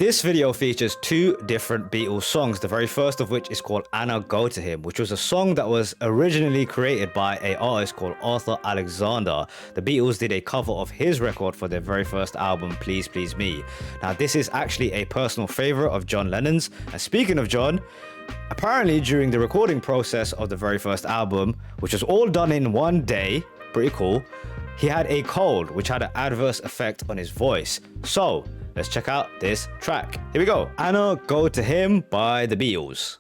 This video features two different Beatles songs, the very first of which is called Anna Go To Him, which was a song that was originally created by an artist called Arthur Alexander. The Beatles did a cover of his record for their very first album, Please Please Me. Now this is actually a personal favorite of John Lennon's, and speaking of John, apparently during the recording process of the very first album, which was all done in one day, pretty cool, he had a cold which had an adverse effect on his voice. So let's check out this track. Here we go. Anna Go To Him by the Beatles.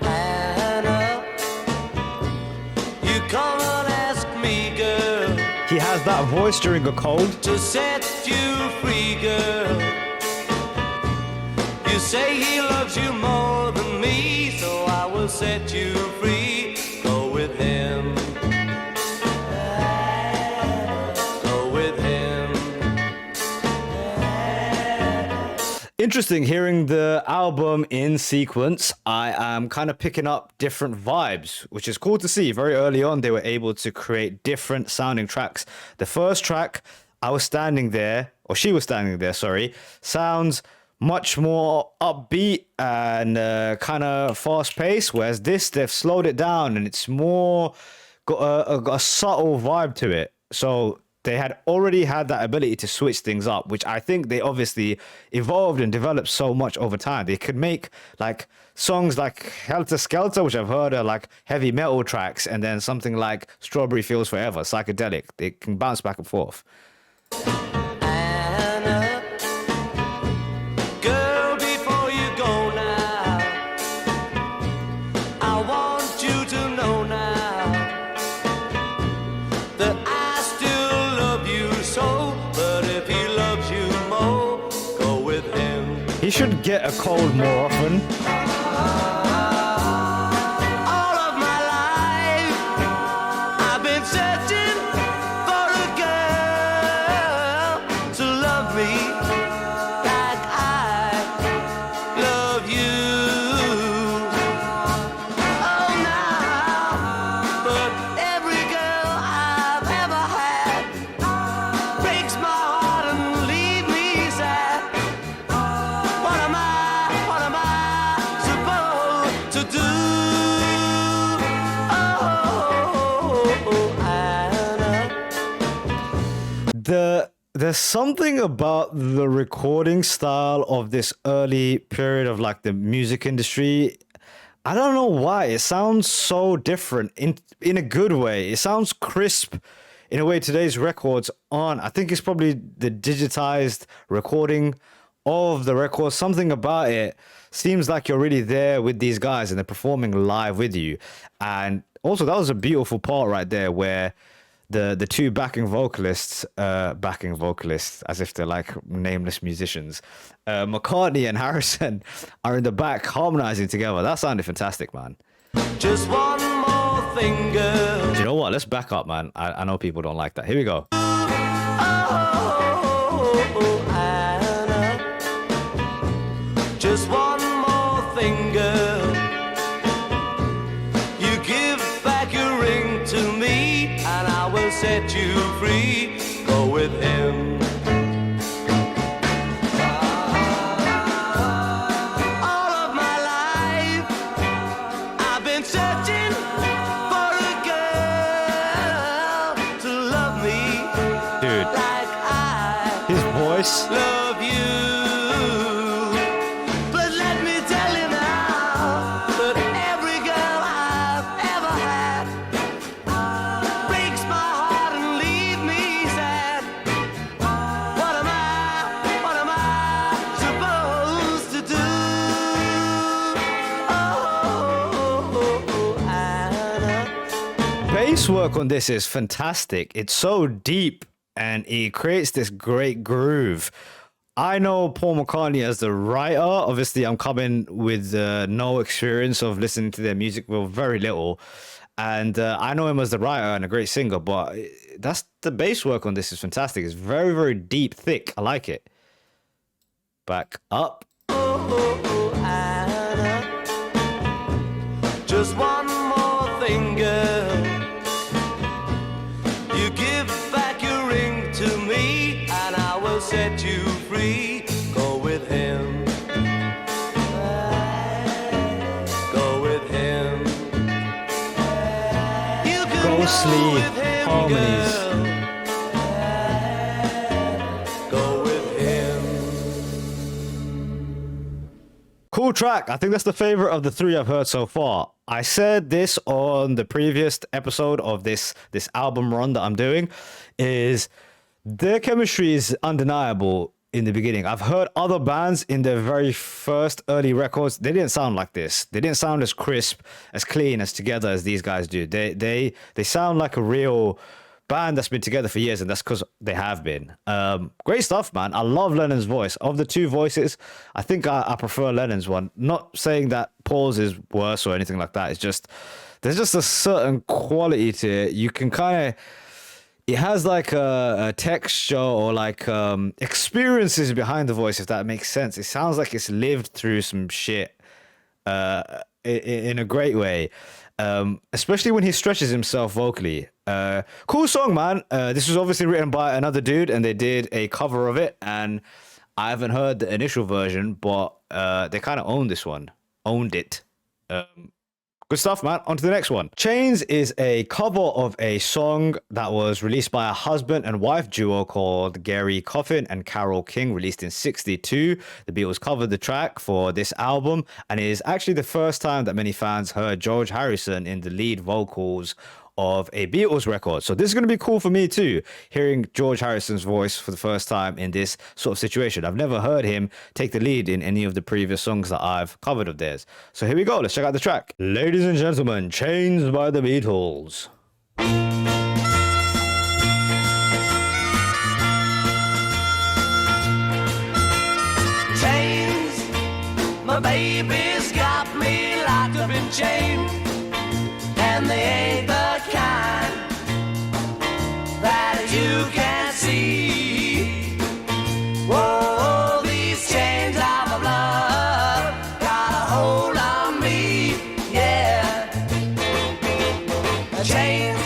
Anna, you come and ask me, girl, He has that voice during a cold. to set you free, girl. You say he loves you more than me, so I will set you free. Go with him. Go with him. Interesting hearing the album in sequence. I am kind of picking up different vibes, which is cool to see. Very early on, they were able to create different sounding tracks. The first track, I was standing there, or she was standing there, sorry, sounds much more upbeat and kind of fast paced, whereas this, they've slowed it down and it's more got a subtle vibe to it. So they had already had that ability to switch things up, which I think they obviously evolved and developed so much over time. They could make like songs like Helter Skelter, which I've heard are like heavy metal tracks, and then something like Strawberry Fields Forever, psychedelic. They can bounce back and forth. Anna, girl, before you go now, I want you to know now that I still love you so. But if he loves you more, go with him. He should get a cold more often. All of my life, I've been searching for a girl to love me like I love you. Oh, now, but every girl I've ever had breaks my heart and leaves me sad. What am I supposed to do? Oh, Anna. There's something about the recording style of this early period of like the music industry. I don't know why it sounds so different in a good way. It sounds crisp in a way today's records aren't. I think it's probably the digitized recording of the record. Something about it seems like you're really there with these guys and they're performing live with you. And also that was a beautiful part right there where the two backing vocalists, as if they're like nameless musicians, McCartney and Harrison are in the back harmonizing together. That sounded fantastic, man. Just one more thing, girl. Do you know what? Let's back up, man. I know people don't like that. Here we go. Oh, Anna. Just one more thing, girl. You give back your ring to me, and I will set you free. Go with him. All of my life, I've been searching for a girl to love me Dude, like I his voice. love you. But let me tell you now that every girl I've ever had breaks my heart and leaves me sad. What am I supposed to do? Oh, Anna. Bass work on this is fantastic. It's so deep and it creates this great groove. I know Paul McCartney as the writer. Obviously, I'm coming with no experience of listening to their music, well, very little. And I know him as the writer and a great singer, but that's the bass work on this is fantastic. It's very, very deep, thick. I like it. Back up. Oh, Anna. Just one more thing, girl. You give back your ring to me, and I will set you free. Go with him. Go with him. You can Ghostly with him, harmonies. girl. Go with him. Cool track. I think that's the favorite of the three I've heard so far. I said this on the previous episode of this album run that I'm doing, is their chemistry is undeniable in the beginning. I've heard other bands in their very first early records. They didn't sound like this. They didn't sound as crisp, as clean, as together as these guys do. They sound like a real band that's been together for years, and that's because they have been. Great stuff, man. I love Lennon's voice. Of the two voices, I think I prefer Lennon's one. Not saying that Paul's is worse or anything like that. It's just there's just a certain quality to it. You can kind of, it has like a texture or like experiences behind the voice, if that makes sense. It sounds like it's lived through some shit in a great way. Especially when he stretches himself vocally. Cool song, man. This was obviously written by another dude, and they did a cover of it, and I haven't heard the initial version, but they kind of owned this one. Owned it. Good stuff, man. On to the next one. Chains is a cover of a song that was released by a husband and wife duo called Gary Coffin and Carole King, released in '62. The Beatles covered the track for this album, and it is actually the first time that many fans heard George Harrison in the lead vocals of a Beatles record. So this is going to be cool for me too, hearing George Harrison's voice for the first time in this sort of situation. I've never heard him take the lead in any of the previous songs that I've covered of theirs. So here we go. Let's check out the track. Ladies and gentlemen, Chains by the Beatles. Chains, my baby's got me locked up in chains, and they ain't the kind that you can see. Whoa, these chains of love got a hold on me, yeah. Chains,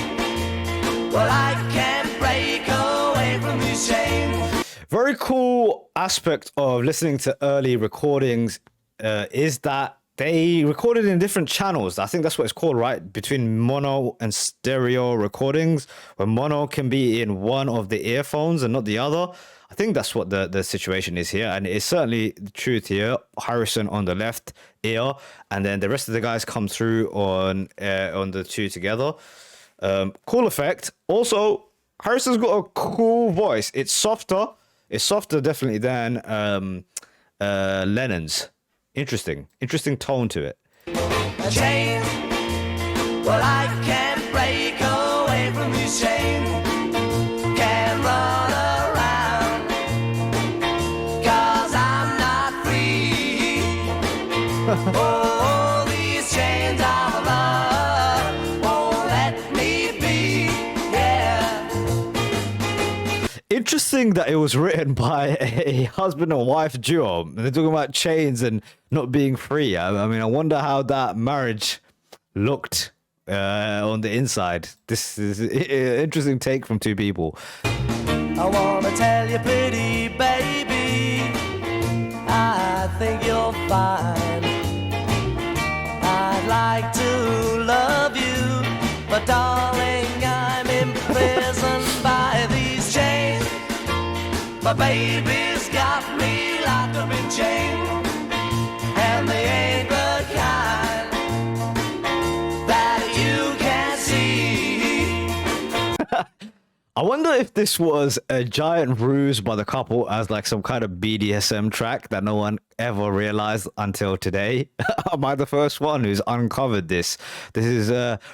well, I can't break away from these chains. Very cool aspect of listening to early recordings is that they recorded in different channels. I think that's what it's called, right? Between mono and stereo recordings, where mono can be in one of the earphones and not the other. I think that's what the situation is here. And it's certainly the truth here. Harrison on the left ear, and then the rest of the guys come through on the two together. Cool effect. Also, Harrison's got a cool voice. It's softer. It's softer definitely than Lennon's. Interesting tone to it. A chain, well, I can't break away from these chains. Can't run around, 'cause I'm not free. Oh, these chains of love won't let me be, yeah. Interesting that it was written by a husband and wife duo. They're talking about chains and not being free. I mean, I wonder how that marriage looked on the inside. This is an interesting take from two people. I wanna tell you, pretty baby, I think you're fine. I'd like to love you, but darling, I'm imprisoned by these chains. My baby's got me locked up in chains, and they ain't the kind that you can see. I wonder if this was a giant ruse by the couple as like some kind of BDSM track that no one ever realized until today. Am I the first one who's uncovered this? This is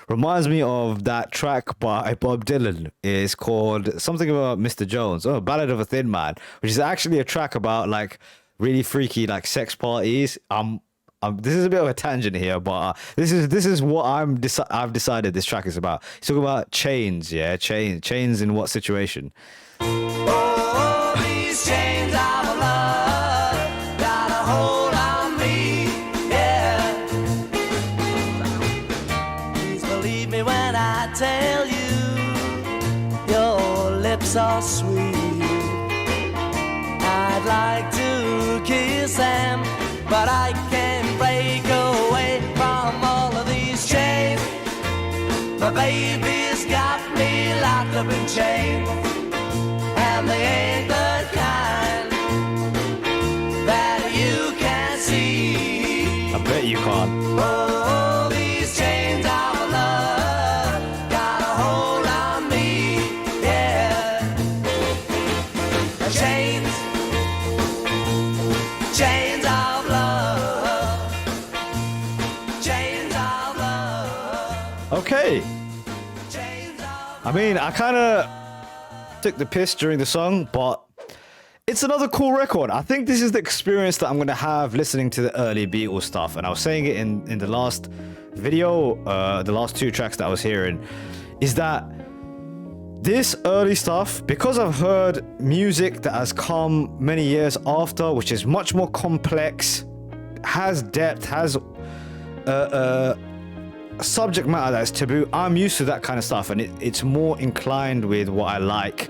reminds me of that track by Bob Dylan. It's called something about Mr. Jones. Oh, Ballad of a Thin Man, which is actually a track about like really freaky like sex parties. This is a bit of a tangent here, but this is what I've decided this track is about. It's talking about chains, yeah, chains in what situation? Oh, these chains of love got a hold on me, yeah. Please believe can I tell you, your lips are sweet. I'd like to kiss them, but I can't break away from all of these chains. The baby's got me locked up in chains, and they ain't the kind that you can see. I bet you can't. Oh, these chains of love got a hold on me, yeah. Chains, chains of love, chains of love. Okay. Chains of I mean, I kind of took the piss during the song, but it's another cool record. I think this is the experience that I'm going to have listening to the early Beatles stuff. And I was saying it in the last video, the last two tracks that I was hearing, is that this early stuff, because I've heard music that has come many years after, which is much more complex, has depth, has subject matter that's taboo. I'm used to that kind of stuff, and it's more inclined with what I like.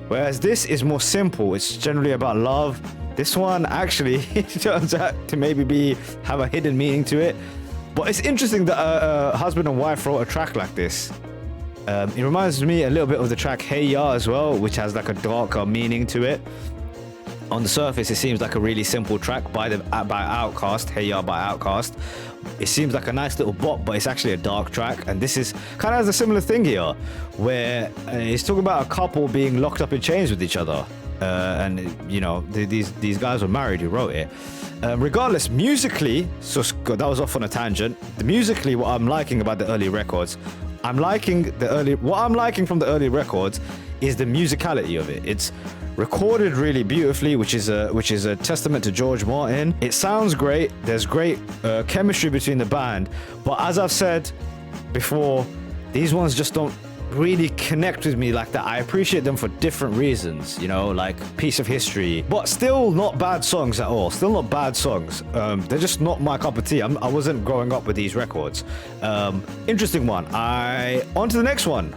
Whereas this is more simple. It's generally about love. This one actually turns out to maybe have a hidden meaning to it. But it's interesting that a husband and wife wrote a track like this. It reminds me a little bit of the track Hey Ya as well, which has like a darker meaning to it. On the surface, it seems like a really simple track by Outkast, Hey Ya by Outkast. It seems like a nice little bop, but it's actually a dark track. And this is kind of has a similar thing here, where he's talking about a couple being locked up in chains with each other. And you know, these guys were married who wrote it. Regardless, musically, so that was off on a tangent. Musically, what I'm liking about the early records, what I'm liking from the early records is the musicality of it. It's recorded really beautifully, which is a testament to George Martin. It sounds great. There's great chemistry between the band, but as I've said before, these ones just don't really connect with me like that. I appreciate them for different reasons, you know, like Piece of History, but still not bad songs at all. Still not bad songs. They're just not my cup of tea. I wasn't growing up with these records. Interesting one. On to the next one.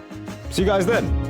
See you guys then.